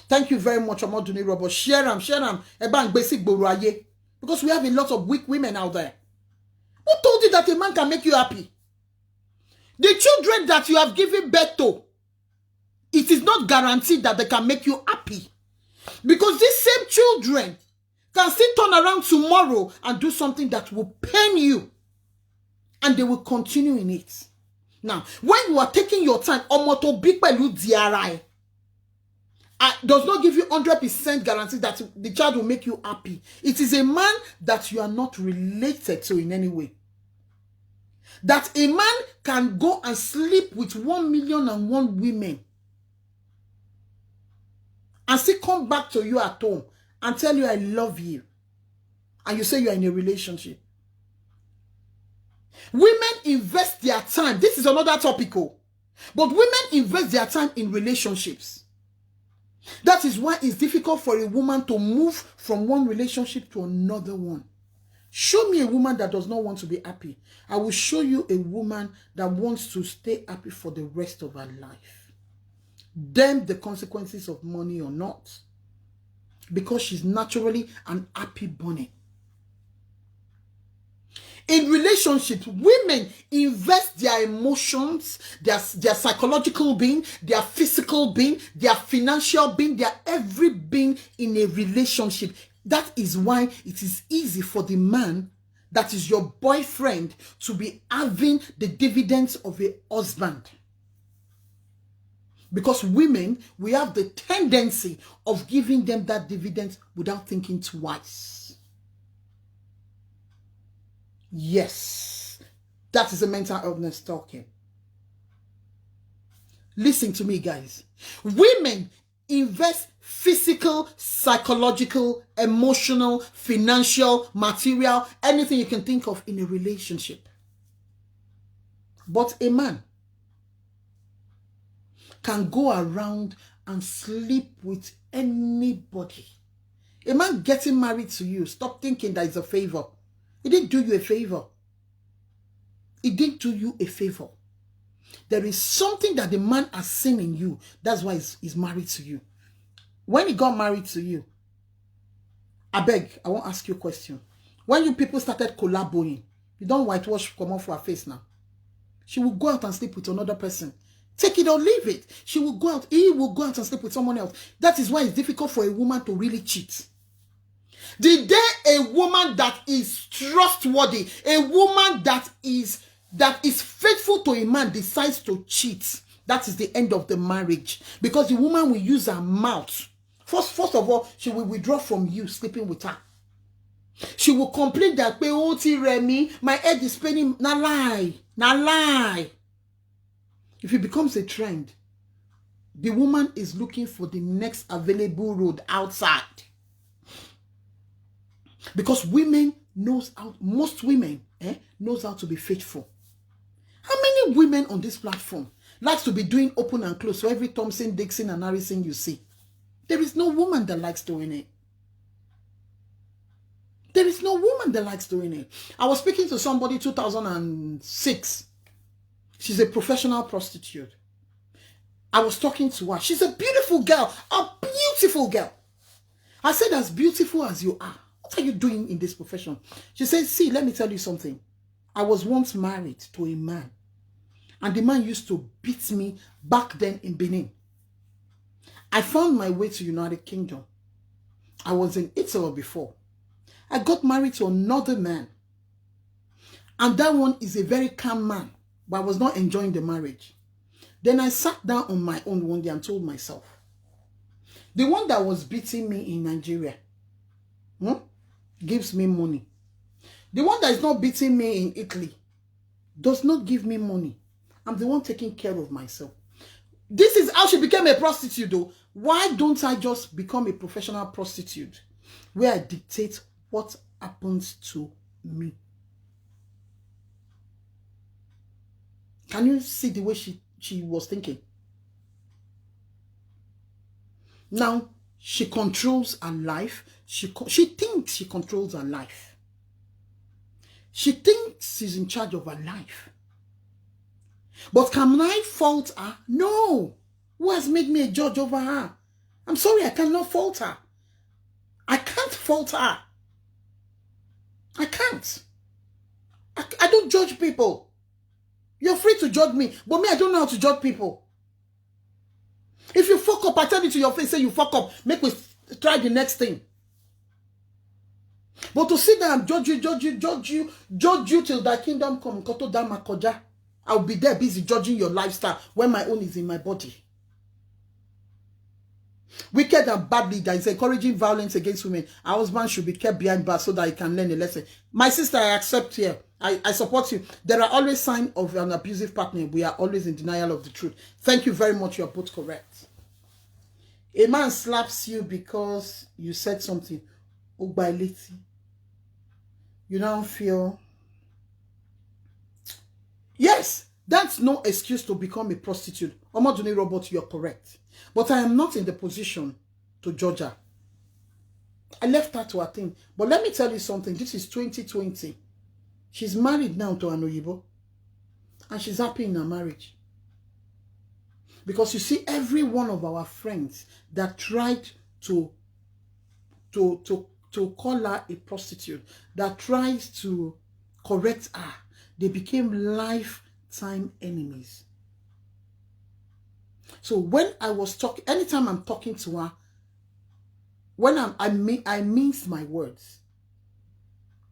Thank you very much, Amaduni Robo. Share them. Ebang basic boruaye. Because we have a lot of weak women out there. Who told you that a man can make you happy? The children that you have given birth to, it is not guaranteed that they can make you happy. Because these same children can still turn around tomorrow and do something that will pain you. And they will continue in it. Now, when you are taking your time, omoto bi pelu DRI does not give you 100% guarantee that the child will make you happy. It is a man that you are not related to in any way. That a man can go and sleep with 1,000,001 women and still come back to you at home and tell you, I love you. And you say you are in a relationship. Women invest their time. This is another topic. But women invest their time in relationships. That is why it's difficult for a woman to move from one relationship to another one. Show me a woman that does not want to be happy. I will show you a woman that wants to stay happy for the rest of her life. Then the consequences of money or not. Because she's naturally an happy bunny. In relationships, women invest their emotions, their psychological being, their physical being, their financial being, their every being in a relationship. That is why it is easy for the man that is your boyfriend to be having the dividends of a husband. Because women, we have the tendency of giving them that dividend without thinking twice. Yes, that is a mental illness talking. Listen to me, guys. Women invest physical, psychological, emotional, financial, material, anything you can think of in a relationship. But a man can go around and sleep with anybody. A man getting married to you, stop thinking that it's a favor. He didn't do you a favor. He didn't do you a favor. There is something that the man has seen in you. That's why he's married to you. When he got married to you, I won't ask you a question. When you people started collaborating, you don't whitewash come off her face now. She will go out and sleep with another person. Take it or leave it. She will go out. He will go out and sleep with someone else. That is why it's difficult for a woman to really cheat. The day a woman that is trustworthy, a woman that is faithful to a man decides to cheat, that is the end of the marriage. Because the woman will use her mouth. First of all, she will withdraw from you sleeping with her. She will complain that, my head is paining. Na lie. If it becomes a trend, the woman is looking for the next available road outside. Because most women knows how to be faithful. How many women on this platform likes to be doing open and close? So every Thompson, Dixon, and Harrison you see, there is no woman that likes doing it. There is no woman that likes doing it. I was speaking to somebody 2006. She's a professional prostitute. I was talking to her. She's a beautiful girl. A beautiful girl. I said, as beautiful as you are, what are you doing in this profession? She said, see, let me tell you something. I was once married to a man. And the man used to beat me back then in Benin. I found my way to United Kingdom. I was in Italy before. I got married to another man. And that one is a very calm man. But I was not enjoying the marriage. Then I sat down on my own one day and told myself, the one that was beating me in Nigeria gives me money. The one that is not beating me in Italy does not give me money. I'm the one taking care of myself. This is how she became a prostitute though. Why don't I just become a professional prostitute where I dictate what happens to me? Can you see the way she was thinking? Now, she controls her life. She thinks she controls her life. She thinks she's in charge of her life. But can I fault her? No. Who has made me a judge over her? I'm sorry, I cannot fault her. I can't fault her. I can't. I don't judge people. You're free to judge me, but me, I don't know how to judge people. If you fuck up, I tell you to your face, say you fuck up, make me try the next thing. But to sit down and judge you till thy kingdom come, I'll be there busy judging your lifestyle when my own is in my body. Wicked and bad leader is encouraging violence against women. Our husband should be kept behind bars so that he can learn a lesson. My sister, I accept here. I support you. There are always signs of an abusive partner. We are always in denial of the truth. Thank you very much. You are both correct. A man slaps you because you said something. You now feel... Yes, that's no excuse to become a prostitute. Omaduni Robot, you're correct. But I am not in the position to judge her. I left her to her thing. But let me tell you something. This is 2020. She's married now to an Oyibo. And she's happy in her marriage. Because you see, every one of our friends that tried to call her a prostitute, that tries to correct her, they became lifetime enemies. So when I was talking, anytime I'm talking to her, when I mince my words,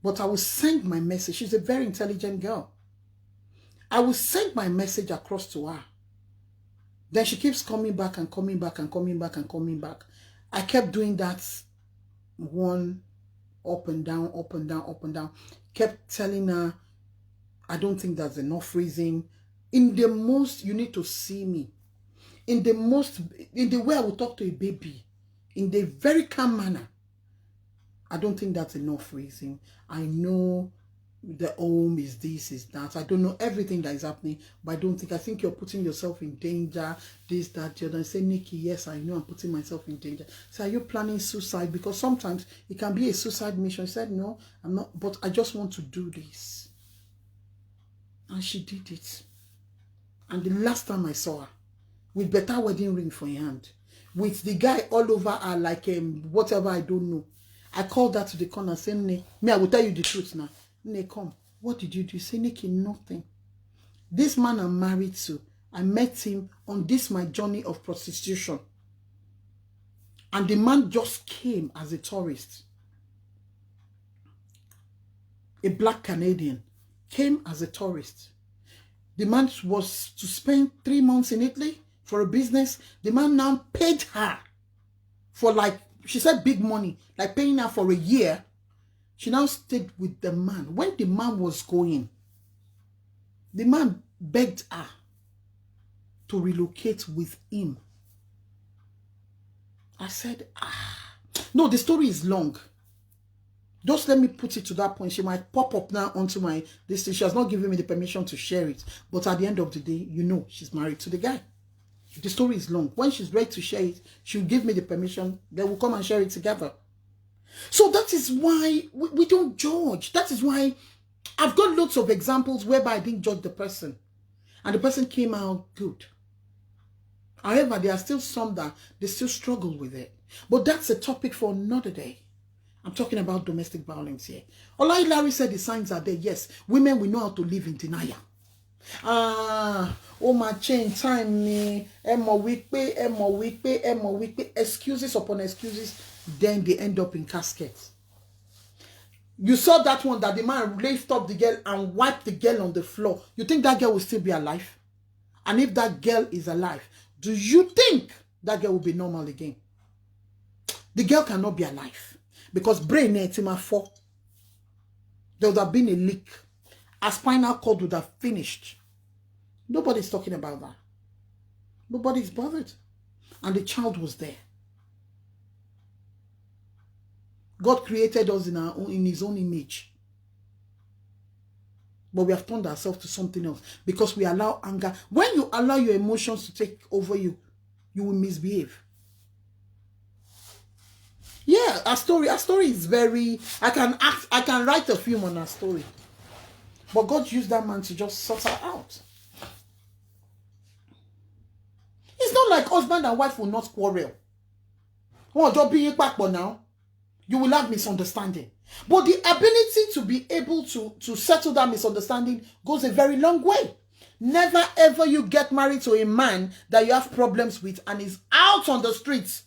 but I will send my message. She's a very intelligent girl. I will send my message across to her. Then she keeps coming back and coming back and coming back and coming back. I kept doing that one up and down, up and down, up and down. Kept telling her, I don't think that's enough reason. In the most, you need to see me. In the way I will talk to a baby, in the very calm manner. I don't think that's enough reason. I know the home is this, is that. I don't know everything that is happening, but I think you're putting yourself in danger, this, that, the other. I say, Nikki, yes, I know I'm putting myself in danger. So are you planning suicide? Because sometimes it can be a suicide mission. I said, no, I'm not, but I just want to do this. And she did it. And the last time I saw her, with better wedding ring for your hand, with the guy all over her like whatever, I don't know. I called her to the corner saying, me, I will tell you the truth now. Ne, come. What did you do? Say, Nikki, nothing. This man I'm married to, I met him on this my journey of prostitution. And the man just came as a tourist. A black Canadian came as a tourist. The man was to spend 3 months in Italy for a business. The man now paid her for, like, she said big money, like paying her for a year. She now stayed with the man. When the man was going, the man begged her to relocate with him. I said, no, the story is long. Just let me put it to that point. She might pop up now onto my this thing. She has not given me the permission to share it. But at the end of the day, you know, she's married to the guy. The story is long. When she's ready to share it, she'll give me the permission. Then we'll come and share it together. So that is why we don't judge. That is why I've got lots of examples whereby I didn't judge the person. And the person came out good. However, there are still some that they still struggle with it. But that's a topic for another day. I'm talking about domestic violence here. Olai Larry said the signs are there. Yes, women will know how to live in denial. Oh my change time me. Excuses upon excuses. Then they end up in caskets. You saw that one that the man raised up the girl and wiped the girl on the floor. You think that girl will still be alive? And if that girl is alive, do you think that girl will be normal again? The girl cannot be alive. Because brain etima 4. There would have been a leak. A spinal cord would have finished. Nobody's talking about that. Nobody's bothered. And the child was there. God created us in his own image. But we have turned ourselves to something else. Because we allow anger. When you allow your emotions to take over you, you will misbehave. Yeah, our story is very... I can write a film on our story. But God used that man to just sort her out. It's not like husband and wife will not quarrel. Oh, just being back now. You will have misunderstanding. But the ability to be able to settle that misunderstanding goes a very long way. Never ever you get married to a man that you have problems with and is out on the streets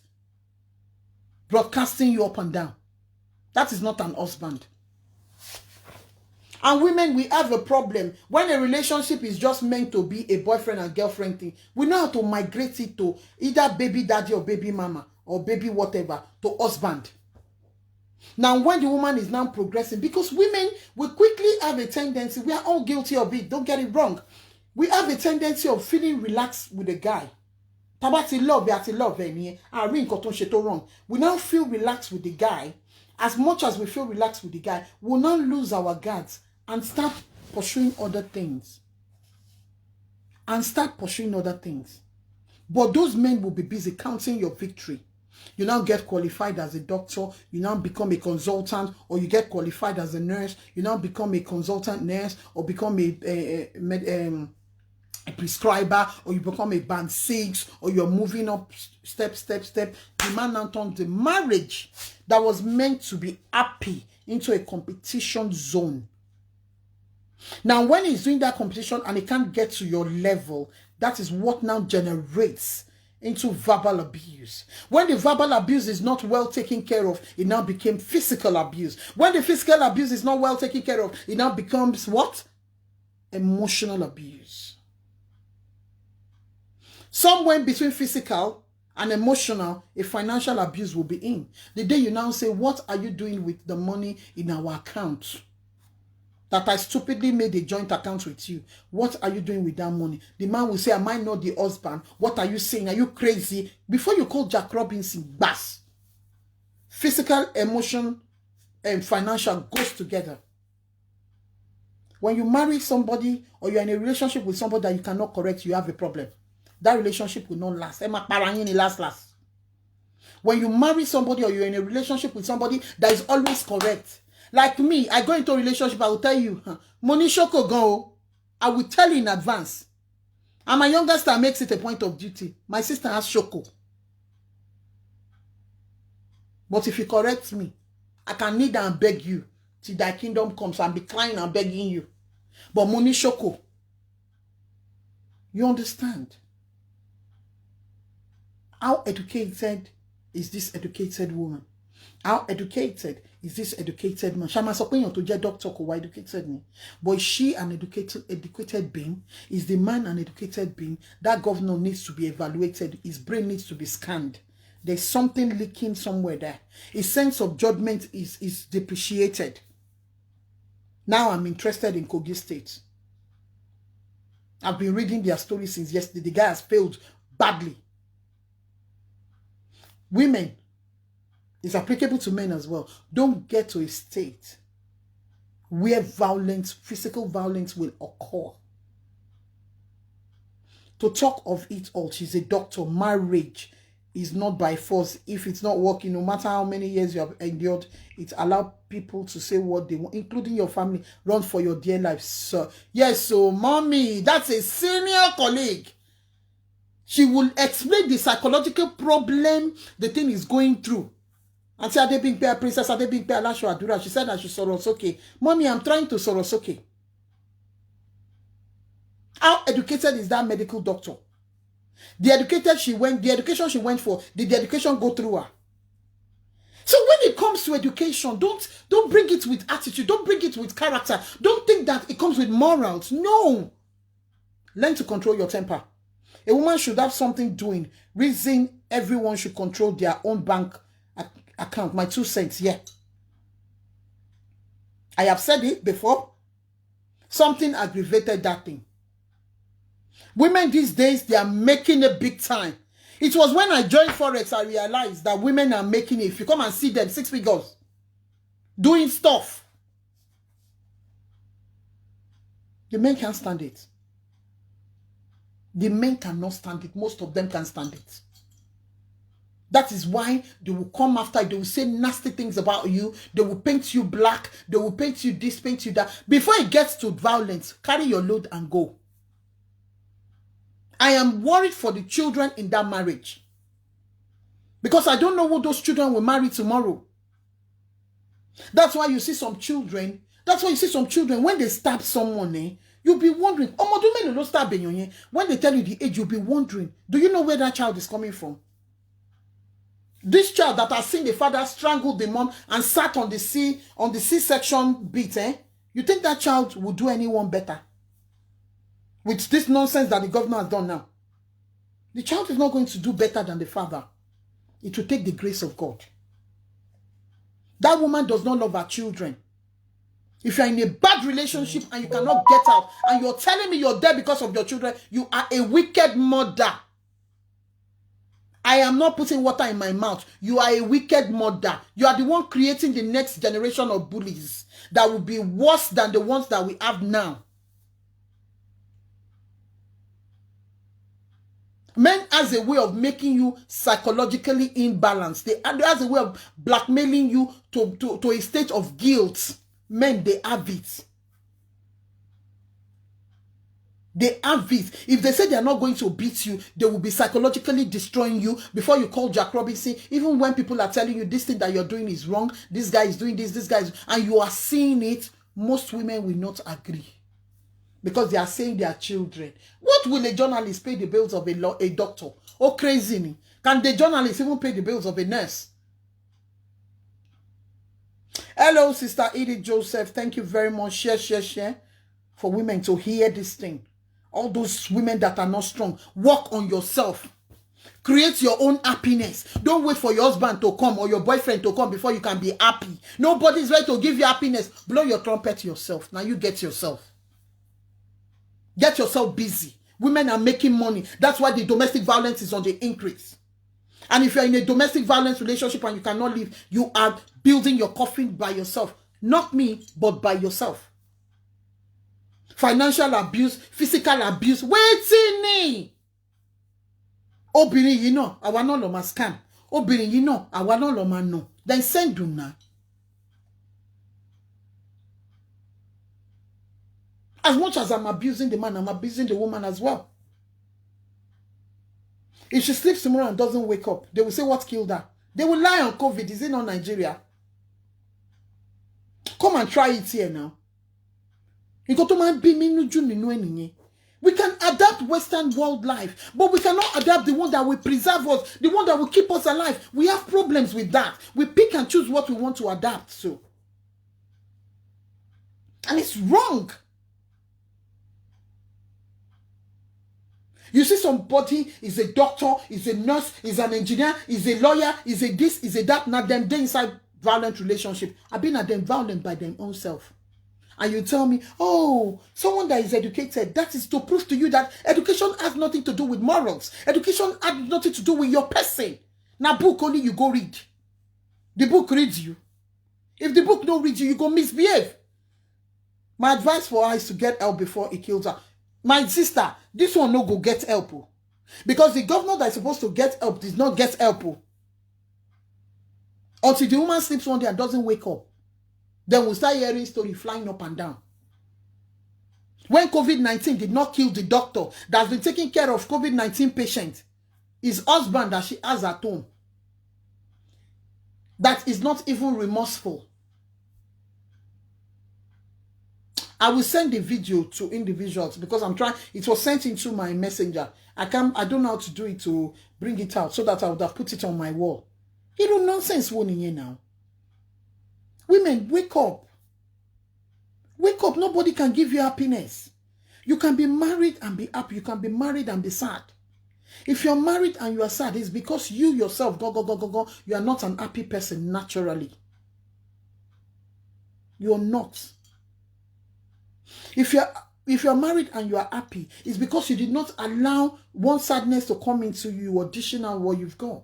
broadcasting you up and down. That is not an husband. And women, we have a problem. When a relationship is just meant to be a boyfriend and girlfriend thing, we know how to migrate it to either baby daddy or baby mama or baby whatever to husband. Now, when the woman is now progressing, because women will quickly have a tendency, we are all guilty of it, don't get it wrong. We have a tendency of feeling relaxed with a guy. Tabati love, wrong. We now feel relaxed with the guy. As much as we feel relaxed with the guy, we'll now lose our guards and start pursuing other things. But those men will be busy counting your victory. You now get qualified as a doctor, you now become a consultant, or you get qualified as a nurse, you now become a consultant nurse, or become a prescriber, or you become a band 6, or you're moving up step. The man now turns the marriage that was meant to be happy into a competition zone. Now, when he's doing that competition and he can't get to your level, that is what now generates into verbal abuse. When the verbal abuse is not well taken care of, it now became physical abuse. When the physical abuse is not well taken care of, it now becomes what? Emotional abuse. Somewhere between physical and emotional, a financial abuse will be in. The day you now say, what are you doing with the money in our account? That I stupidly made a joint account with you. What are you doing with that money? The man will say, am I not the husband? What are you saying? Are you crazy? Before you call Jack Robinson, bass. Physical, emotion, and financial goes together. When you marry somebody or you're in a relationship with somebody that you cannot correct, you have a problem. That relationship will not last. Last. When you marry somebody or you're in a relationship with somebody that is always correct, like me, I go into a relationship, I will tell you, money shoko go. I will tell you in advance. And my younger sister makes it a point of duty. My sister has shoko. But if you correct me, I can kneel down and beg you till thy kingdom comes and be crying and begging you. But money shoko. You understand? How educated is this educated woman? How educated is this educated man? Shama Sopinyo to get doctor who educated me. But is she an educated being? Is the man an educated being? That governor needs to be evaluated. His brain needs to be scanned. There's something leaking somewhere there. His sense of judgment is depreciated. Now I'm interested in Kogi State. I've been reading their story since yesterday. The guy has failed badly. Women, it's applicable to men as well. Don't get to a state where violence, physical violence will occur. To talk of it all, she's a doctor. Marriage is not by force. If it's not working, no matter how many years you have endured, it allows people to say what they want, including your family. Run for your dear life, sir. Yes, so mommy, that's a senior colleague. She will explain the psychological problem the thing is going through. And say, Ade being Princess Ade being Alasho Adura. She said I should Sorosoke. Mommy, I'm trying to Sorosoke. How educated is that medical doctor? The education she went for, did the education go through her? So when it comes to education, don't bring it with attitude. Don't bring it with character. Don't think that it comes with morals. No. Learn to control your temper. A woman should have something doing. Reason everyone should control their own bank account. My 2 cents, yeah. I have said it before. Something aggravated that thing. Women these days, they are making it big time. It was when I joined Forex, I realized that women are making it. If you come and see them, 6 figures. Doing stuff. The men can't stand it. The men cannot stand it. Most of them can't stand it. That is why they will come after you. They will say nasty things about you. They will paint you black. They will paint you this, paint you that. Before it gets to violence, carry your load and go. I am worried for the children in that marriage. Because I don't know who those children will marry tomorrow. That's why you see some children, when they stab someone, you'll be wondering, when they tell you the age, you'll be wondering, do you know where that child is coming from? This child that has seen the father strangle the mom and sat on the C-section bit, you think that child will do anyone better? With this nonsense that the government has done now. The child is not going to do better than the father. It will take the grace of God. That woman does not love her children. If you're in a bad relationship and you cannot get out, and you're telling me you're there because of your children, you are a wicked mother. I am not putting water in my mouth. You are a wicked mother. You are the one creating the next generation of bullies that will be worse than the ones that we have now. Men has a way of making you psychologically imbalanced. They has a way of blackmailing you to a state of guilt. Men, they have it. They have it. If they say they are not going to beat you, they will be psychologically destroying you before you call Jack Robinson. Even when people are telling you this thing that you're doing is wrong, this guy is doing this guy is, and you are seeing it, most women will not agree. Because they are saying they are children. What will a journalist pay the bills of a doctor? Oh, crazy. Can the journalist even pay the bills of a nurse? Hello, Sister Edith Joseph. Thank you very much. Share. For women to hear this thing. All those women that are not strong. Work on yourself. Create your own happiness. Don't wait for your husband to come or your boyfriend to come before you can be happy. Nobody's ready to give you happiness. Blow your trumpet yourself. Now you get yourself. Get yourself busy. Women are making money. That's why the domestic violence is on the increase. And if you're in a domestic violence relationship and you cannot leave, you are building your coffin by yourself. Not me, but by yourself. Financial abuse, physical abuse. Waiting. Obìnrin yìí náà, àwa náà ló máa scam. Obìnrin yìí náà, àwa náà ló máa no. Then send them now. As much as I'm abusing the man, I'm abusing the woman as well. If she sleeps tomorrow and doesn't wake up, they will say what killed her. They will lie on COVID. Is it not Nigeria? Come and try it here now. We can adapt Western world life, but we cannot adapt the one that will preserve us, the one that will keep us alive. We have problems with that. We pick and choose what we want to adapt to. And it's wrong. You see somebody is a doctor, is a nurse, is an engineer, is a lawyer, is a this, is a that. Now them they inside violent relationship. I've been at them violent by their own self. And you tell me, oh, someone that is educated, that is to prove to you that education has nothing to do with morals. Education has nothing to do with your person. Now book only you go read. The book reads you. If the book don't read you, you go misbehave. My advice for her is to get help before it kills her. My sister, this one no go get help. Because the governor that is supposed to get help does not get help. Until the woman sleeps one day and doesn't wake up. Then we'll start hearing story flying up and down. When COVID-19 did not kill the doctor that's been taking care of COVID-19 patient, his husband that she has at home, that is not even remorseful. I will send the video to individuals because I'm trying. It was sent into my messenger. I don't know how to do it to bring it out so that I would have put it on my wall. You know nonsense warning here now. Women, wake up. Wake up. Nobody can give you happiness. You can be married and be happy. You can be married and be sad. If you're married and you are sad, it's because you yourself, you are not an happy person naturally. You're not. If you're married and you are happy, it's because you did not allow one sadness to come into you additional what you've got.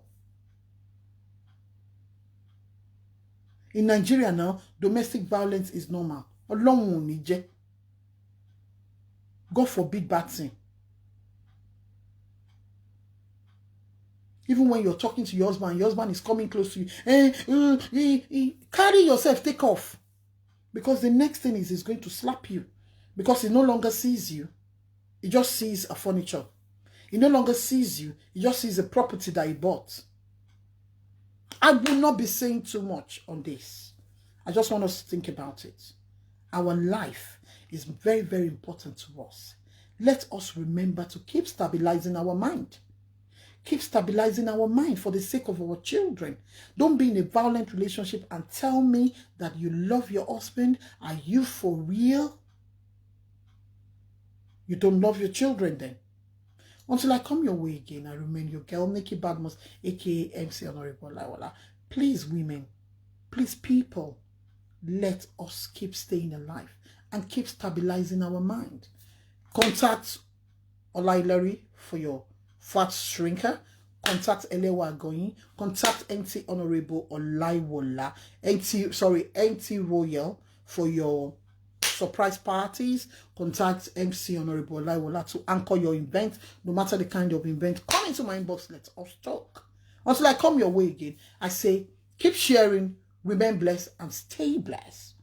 In Nigeria now, domestic violence is normal. God forbid bad thing. Even when you're talking to your husband is coming close to you. Carry yourself, take off. Because the next thing is he's going to slap you. Because he no longer sees you. He just sees a furniture. He no longer sees you. He just sees a property that he bought. I will not be saying too much on this. I just want us to think about it. Our life is very, very important to us. Let us remember to keep stabilizing our mind. Keep stabilizing our mind for the sake of our children. Don't be in a violent relationship and tell me that you love your husband. Are you for real? You don't love your children then. Until I come your way again, I remain your girl, Nikki Badmus, aka MC Honorable Laiwala. Please, women, please, people, let us keep staying alive and keep stabilizing our mind. Contact Olailari for your fat shrinker. Contact Elewa Goyin. Contact NT Honorable Olaiwola. NT Royal for your surprise parties. Contact MC Honorable Olaiwola to anchor your event, no matter the kind of event. Come into my inbox, let us talk. Until I come your way again, I say keep sharing, remain blessed, and stay blessed.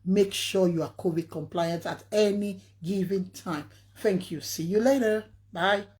Make sure you are COVID compliant at any given time. Thank you. See you later. Bye.